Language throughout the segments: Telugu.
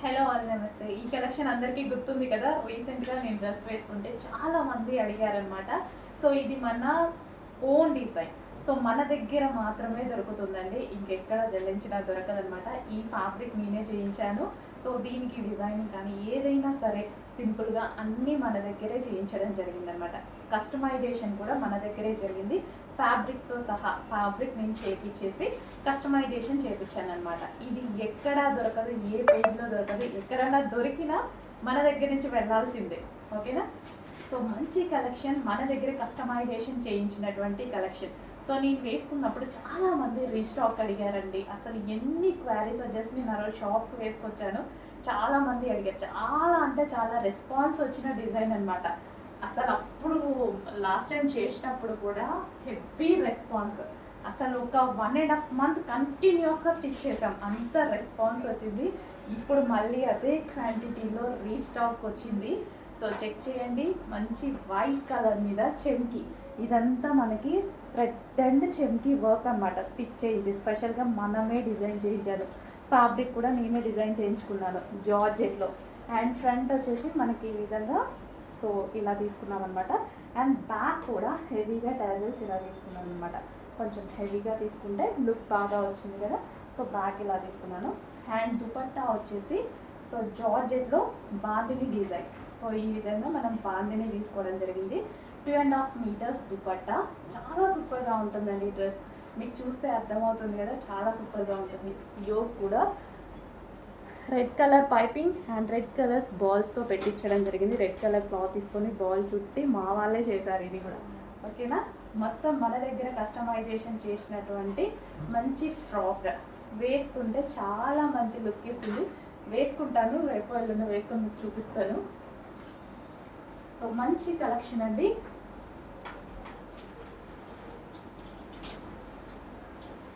హలో ఆల్ నమస్తే. ఈ కలెక్షన్ అందరికీ గుర్తుంది కదా. రీసెంట్గా నేను డ్రెస్ వేసుకుంటే చాలా మంది అడిగారనమాట. సో ఇది మన ఓన్ డిజైన్. సో మన దగ్గర మాత్రమే దొరుకుతుందండి, ఇంకెక్కడ జల్లించినా దొరకదనమాట. ఈ ఫ్యాబ్రిక్ నేనే చేయించాను. సో దీనికి డిజైన్ కానీ ఏదైనా సరే సింపుల్గా అన్నీ మన దగ్గరే చేయించడం జరిగిందనమాట. కస్టమైజేషన్ కూడా మన దగ్గరే జరిగింది. ఫ్యాబ్రిక్తో సహా ఫ్యాబ్రిక్ నేను చేపించేసి కస్టమైజేషన్ చేయించాను అనమాట. ఇది ఎక్కడా దొరకదు, ఏ పేజ్లో దొరకదు. ఎక్కడన్నా దొరికినా మన దగ్గర నుంచి వెళ్ళాల్సిందే. ఓకేనా. సో మంచి కలెక్షన్, మన దగ్గర కస్టమైజేషన్ చేయించినటువంటి కలెక్షన్. సో నేను వేసుకున్నప్పుడు చాలామంది రీస్టాక్ అడిగారండి. అసలు ఎన్ని క్వారీస్ జస్ట్ నేను ఆ రోజు షాప్కి వేసుకొచ్చాను. చాలామంది అడిగారు, చాలా అంటే చాలా రెస్పాన్స్ వచ్చిన డిజైన్ అనమాట. అసలు అప్పుడు లాస్ట్ టైం చేసినప్పుడు కూడా హెవీ రెస్పాన్స్. అసలు ఒక 1.5 మంత్ కంటిన్యూస్గా స్టిచ్ చేసాం, అంత రెస్పాన్స్ వచ్చింది. ఇప్పుడు మళ్ళీ అదే క్వాంటిటీలో రీస్టాక్ వచ్చింది. సో చెక్ చేయండి. మంచి వైట్ కలర్ మీద చెమ్కి, ఇదంతా మనకి థ్రెడ్ అండ్ చెమ్కి వర్క్ అనమాట. స్టిచ్ చేయించి స్పెషల్గా మనమే డిజైన్ చేయించాను. ఫ్యాబ్రిక్ కూడా నేనే డిజైన్ చేయించుకున్నాను జార్జెట్లో. అండ్ ఫ్రంట్ వచ్చేసి మనకి ఈ విధంగా సో ఇలా తీసుకున్నాం అనమాట. అండ్ బ్యాక్ కూడా హెవీగా టాజల్స్ ఇలా తీసుకున్నాను అనమాట. కొంచెం హెవీగా తీసుకుంటే లుక్ బాగా వచ్చింది కదా. సో బ్యాక్ ఇలా తీసుకున్నాను. అండ్ దుపట్టా వచ్చేసి సో జార్జెట్లో బాందిని డిజైన్. సో ఈ విధంగా మనం బాందిని తీసుకోవడం జరిగింది. 2.5 మీటర్స్ దుపట్టా. చాలా సూపర్గా ఉంటుందండి ఈ డ్రెస్. మీకు చూస్తే అర్థమవుతుంది కదా, చాలా సూపర్గా ఉంటుంది. యోగ్ కూడా red colour piping and red colours బాల్స్తో పెట్టించడం జరిగింది. రెడ్ కలర్ క్లాత్ తీసుకొని బాల్ చుట్టి మా వాళ్ళే చేశారు ఇది కూడా. ఓకేనా. మొత్తం మన దగ్గర కస్టమైజేషన్ చేసినటువంటి మంచి ఫ్రాక్. వేసుకుంటే చాలా మంచి లుక్ ఇస్తుంది. వేసుకుంటాను, రేపు ఎల్లుండి వేసుకొని మీకు చూపిస్తాను. సో మంచి కలెక్షన్ అండి.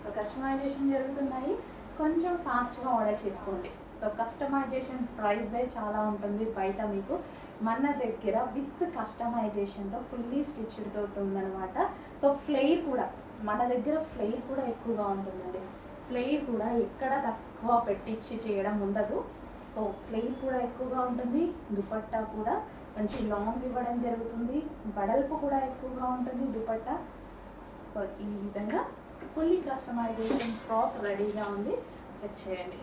సో కస్టమైజేషన్ జరుగుతున్నాయి, కొంచెం ఫాస్ట్గా ఆర్డర్ చేసుకోండి. సో కస్టమైజేషన్ ప్రైజే చాలా ఉంటుంది బయట. మీకు మన దగ్గర విత్ కస్టమైజేషన్తో ఫుల్లీ స్టిచ్డ్తో ఉంటుందన్నమాట. సో ఫ్లేర్ కూడా మన దగ్గర ఫ్లేర్ కూడా ఎక్కువగా ఉంటుందండి. ఫ్లేర్ కూడా ఎక్కడ తక్కువ పెట్టించి చేయడం ఉండదు. సో ఫ్లేర్ కూడా ఎక్కువగా ఉంటుంది. దుపట్టా కూడా మంచి లాంగ్ ఇవ్వడం జరుగుతుంది. బడల్పు కూడా ఎక్కువగా ఉంటుంది దుపట్టా. సో ఈ విధంగా ఫుల్లీ కస్టమైజేషన్ ఫ్రాక్ రెడీగా ఉంది. చెక్ చేయండి.